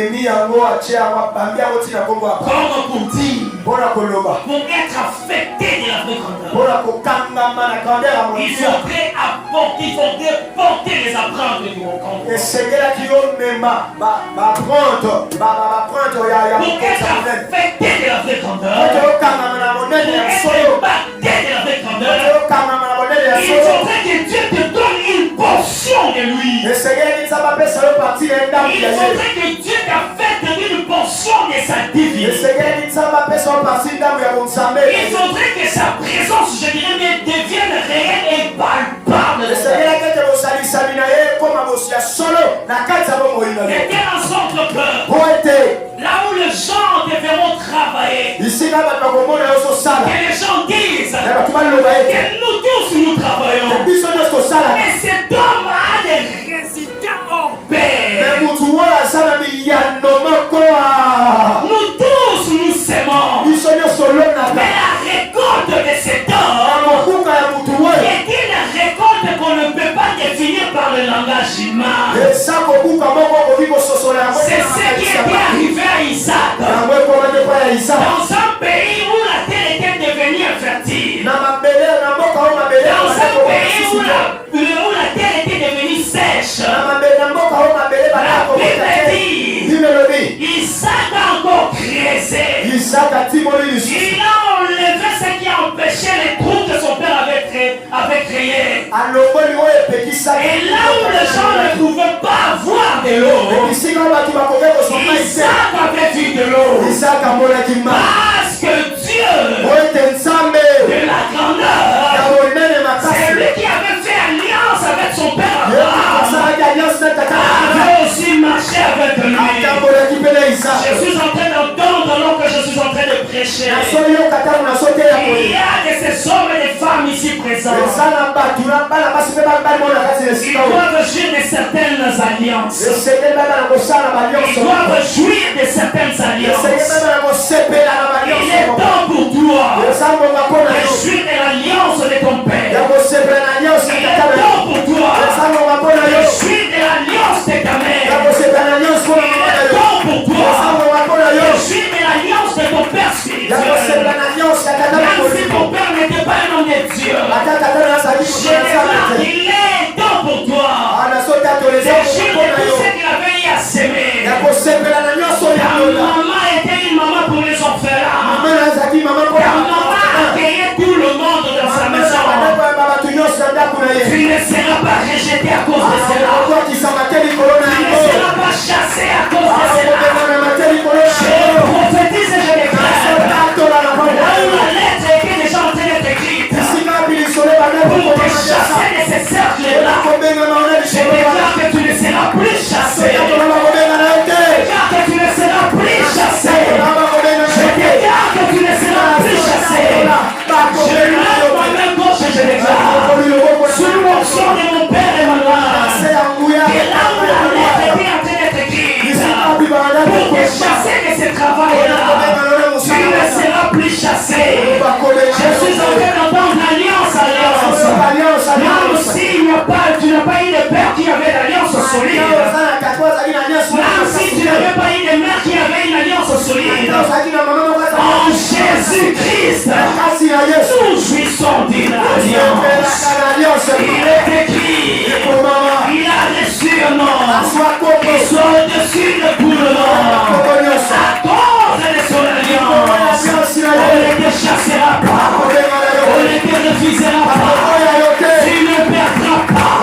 A: Comme pour dire, pour être affecté de la vraie grandeur, il faudrait porter les empreintes de mon compte. Pour être affecté de la vraie grandeur, pour être impacté de la vraie grandeur, il faudrait que Dieu te donne une portion de lui. Il faudrait que Dieu t'affecte une portion de sa divinité. Il faudrait que sa présence, je dirais, devienne réelle et palpable. de telle en sorte que là où les gens devront travailler, que les gens disent que nous tous nous travaillons, mais cet homme a des résultats hors pair. Nous tous nous s'aimons, mais la récolte de cet homme est une récolte qu'on ne peut pas définir par le langage humain. C'est ce qui était arrivé à Isaac. Dans un pays où la terre était devenue infertile. Dans un pays où la terre était devenue sèche. La Bible dit, Isaac a encore creusé. Il a enlevé ce qui a empêché les trous que son père avait créés. Et là où les gens ne pouvaient pas avoir de l'eau, Isaac avait vu de l'eau. Parce que Dieu, de la grandeur, c'est lui qui avait fait alliance avec son père Abraham, avait aussi marché avec lui. Je suis en train d'entendre alors que je suis en train de prêcher. Il y a de ces hommes et des femmes ici présents. Ils doivent jouir de certaines alliances. Ils doivent jouir de certaines alliances. Il est temps pour toi de jouir de l'alliance de ton père. Il est temps pour toi de jouir de l'alliance de ta mère. Il est temps pour toi de jouir de l'alliance de ton père spirituel. Même si ton père n'était pas un homme de Dieu, je déclare qu'il est temps pour toi de jouir de tout ce qu'il avait eu à s'aimer. Ta maman était une maman pour les orphelins. Ta maman accueillait tout le monde dans sa maison. Tu ne seras pas rejeté à cause de cela. Tu ne seras pas chassé à cause de cela. Je prophétise et je déclare. Là où la lettre était déjà en train d'être écrite pour te chasser de ces cercles-là, je déclare que tu ne seras plus chassé. Je déclare que tu ne seras plus chassé. Je déclare que tu ne seras plus chassé. Je lève ma main gauche et je déclare sous l'onction de mon père et ma mère, que là où la lettre était en train d'être écrite pour te chasser de ce travail-là, tu ne seras plus chassé. Je suis en train d'entendre alliance. Même si tu n'as pas eu de père qui avait l'alliance solide, même si tu n'avais pas eu de mère qui avait une alliance solide, en Jésus-Christ, nous jouissons d'une alliance. Il est écrit, il a reçu un nom qui soit au-dessus de tout le monde. À cause de son alliance, on ne te chassera pas, on ne te refusera pas, tu ne perdras pas,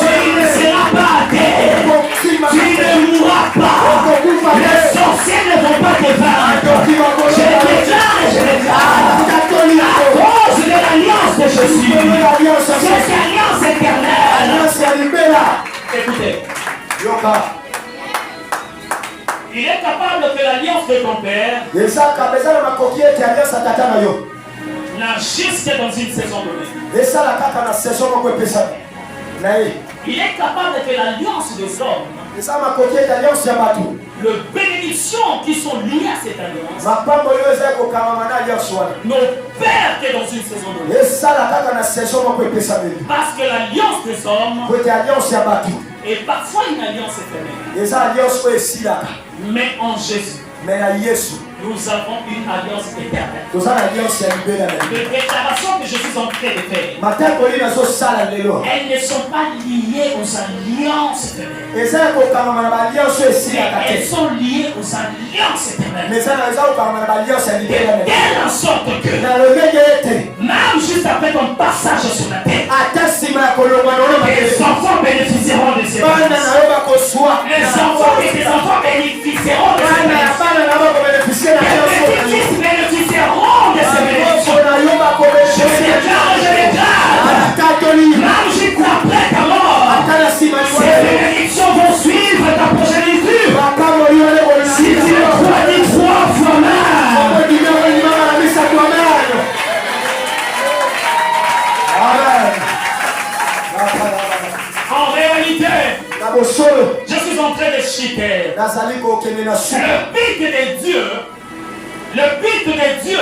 A: tu ne seras pas athée, tu ne mourras pas, les sorciers ne vont pas te vaincre. Je déclare et je déclare, à cause de l'alliance de Jésus, cette alliance éternelle. Écoutez, il est capable de l'alliance de ton père n'agisse que dans une saison donnée. Il est capable de faire l'alliance des hommes, les bénédictions qui sont liées à cette alliance, nos pères que dans une saison donnée. Parce que l'alliance des hommes est parfois une alliance éternelle. Mais en Jésus, nous avons une alliance éternelle. Les déclarations que je suis en train de faire, elles ne sont pas liées aux alliances éternelles. Elles sont liées aux alliances éternelles. De telle en sorte que, même juste après ton passage sur la terre, les enfants bénéficieront de ces alliances. Les enfants et tes enfants bénéficieront de ces alliances. Les petits bénéficieront de ces bénédictions. Je déclare, même jusqu'après ta mort, ces bénédictions vont Je suis en train de chuter. Le but de Dieu,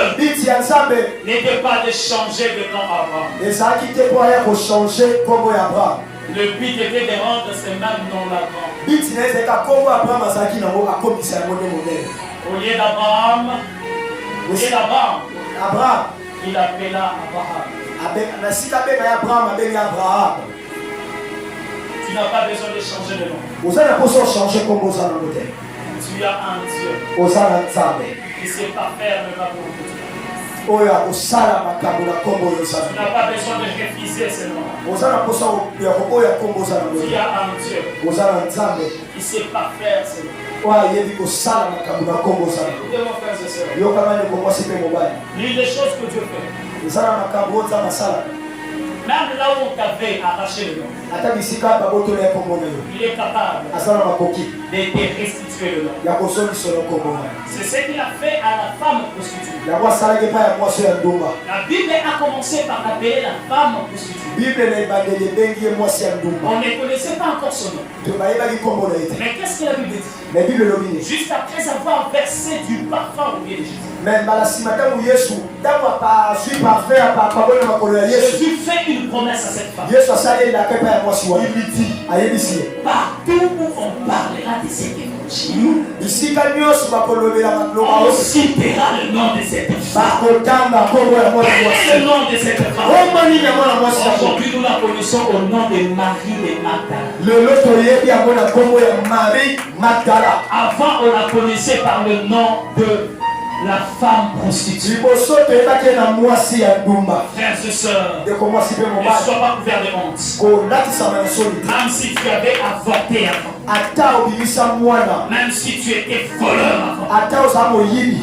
A: n'était pas de changer de nom avant. Le but était de rendre ce même nom-là grand. Au lieu d'Abraham, il appela Abraham. Tu n'as pas besoin de changer de nom. Tu as un Dieu qui sait pas faire le pas pour vous. Tu n'as pas besoin de refuser ce nom. Tu as un Dieu qui sait pas faire ce nom. L'une des choses que Dieu fait, même là où on t'avait arraché le nom, il est capable de te restituer le nom. C'est ce qu'il a fait à la femme prostituée. La Bible a commencé par appeler la femme prostituée. On ne connaissait pas encore son nom. Mais qu'est-ce que la Bible dit? Juste après avoir versé du parfum au pied de Jésus, Jésus fait une promesse à cette femme. Il lui dit, partout où on parlera de cette évangile, on citera le nom de cette femme. Quel est le nom de cette femme? Aujourd'hui nous la connaissons au nom de Marie de Magdala. Avant on la connaissait par le nom de la femme prostituée. Frères et sœurs, ne sois pas couvert de honte. Même si tu avais avorté avant, même si tu étais voleur avant,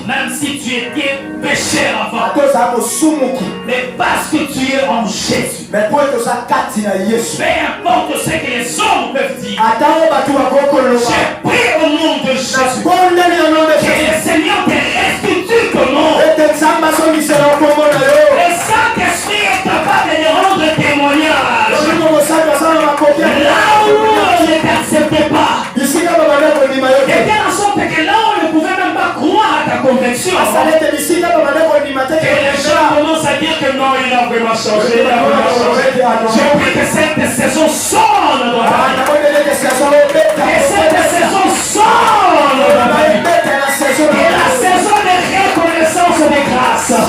A: même si tu étais pécheur avant, mais parce que tu es en Jésus, peu importe ce que les hommes peuvent dire, j'ai pris au nom de Jésus que le Seigneur te restitue ton nom. Le Saint-Esprit est capable de rendre témoignage là où on ne t'acceptait pas. De telle sorte que là on ne pouvait même pas croire à ta conviction. Et les gens commencent à dire que non, il a vraiment changé. J'ai pris que cette saison sonne dans ta vie. Que cette saison sonne dans ta vie. Et la saison de reconnaissance de grâce sonne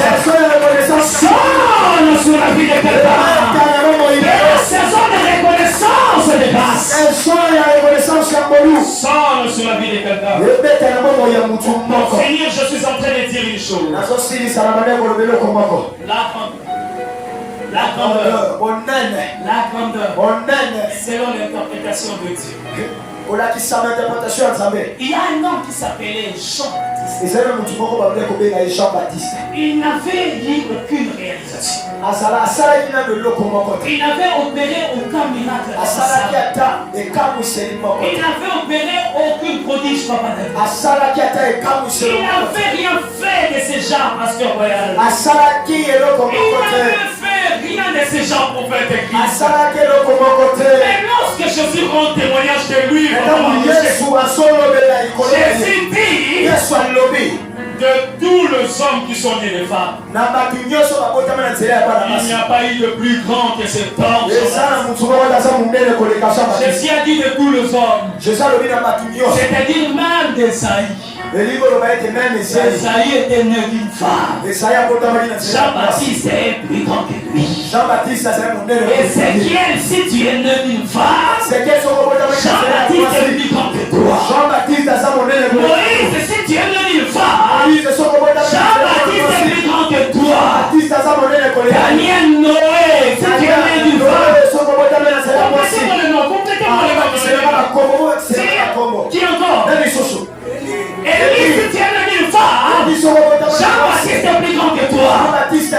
A: sur la vie de quelqu'un. Et la saison de reconnaissance de grâce sonne sur la vie de quelqu'un. Pour finir, je suis en train de dire une chose. La grandeur, selon l'interprétation de Dieu. Il y a un homme qui s'appelait Jean-Baptiste. Il n'avait eu aucune réalisation. Il n'avait opéré aucun miracle. Il n'avait opéré aucune prodige. Il n'avait rien fait de ce genre, pasteur royal. Il n'avait fait rien de ce genre, prophète de Christ. Mais lorsque Jésus rend témoignage de lui, Jésus dit de tous les hommes qui sont nés de femmes, il n'y a pas eu de plus grand que cet homme. Jésus a dit de tous les hommes, c'est-à-dire même d'Esaïe. Esaïe était né d'une femme. Jean-Baptiste est plus grand que lui. Ézéchiel, si tu es né d'une femme, Jean-Baptiste est plus grand que toi. Moïse, si tu es né d'une femme, Jean-Baptiste est plus grand que toi. Daniel, Noé, si tu es né d'une femme, complétez-moi le nom, complétez-moi le nom. Qui encore? Élie, si tu es né d'une femme, Jean-Baptiste est plus grand que toi.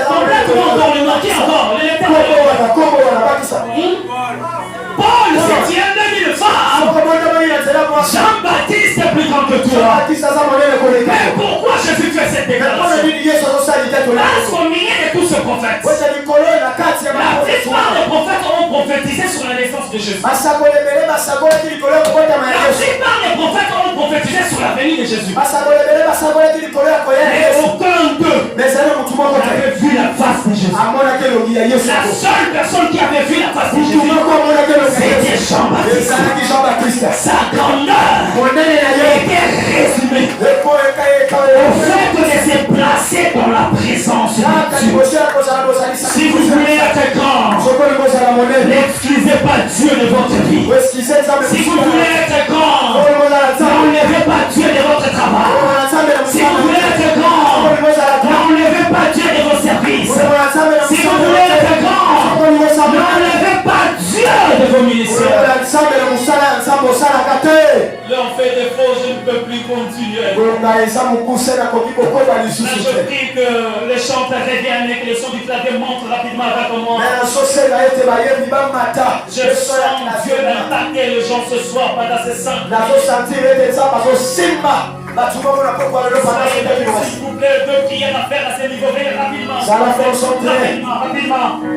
A: Complètement encore le nom. Qui encore? Paul, si tu es né d'une femme, Jean-Baptiste est plus grand grand que toi. Mais pourquoi Jésus fait cette déclaration? Parce qu'au milieu de tous ces prophètes, la plupart des prophètes ont prophétisé sur la naissance de Jésus. La plupart des prophètes ont prophétisé sur la venue de Jésus. Mais aucun d'eux n'avait vu la face de Jésus. La seule personne qui avait vu la face de Jésus, c'était Jean-Baptiste. Sa grandeur était résumée au fait de se placer dans la présence de Dieu. Si vous voulez être grand, n'excusez pas Dieu de votre vie. Si vous voulez être grand, n'enlevez pas Dieu de votre travail. Si vous voulez être grand, n'enlevez pas Dieu de vos services. Si vous voulez être grand, n'enlevez pas Dieu de vos ministères. Leur fait défaut, je ne peux plus continuer. Je prie que les chanteurs reviennent et que le son du clavier monte rapidement avec moi. Je sens Dieu m'attaquer les gens ce soir pendant ces 5 minutes. S'il vous plaît, deux prières à faire à ce niveau, venez rapidement. Rapidement.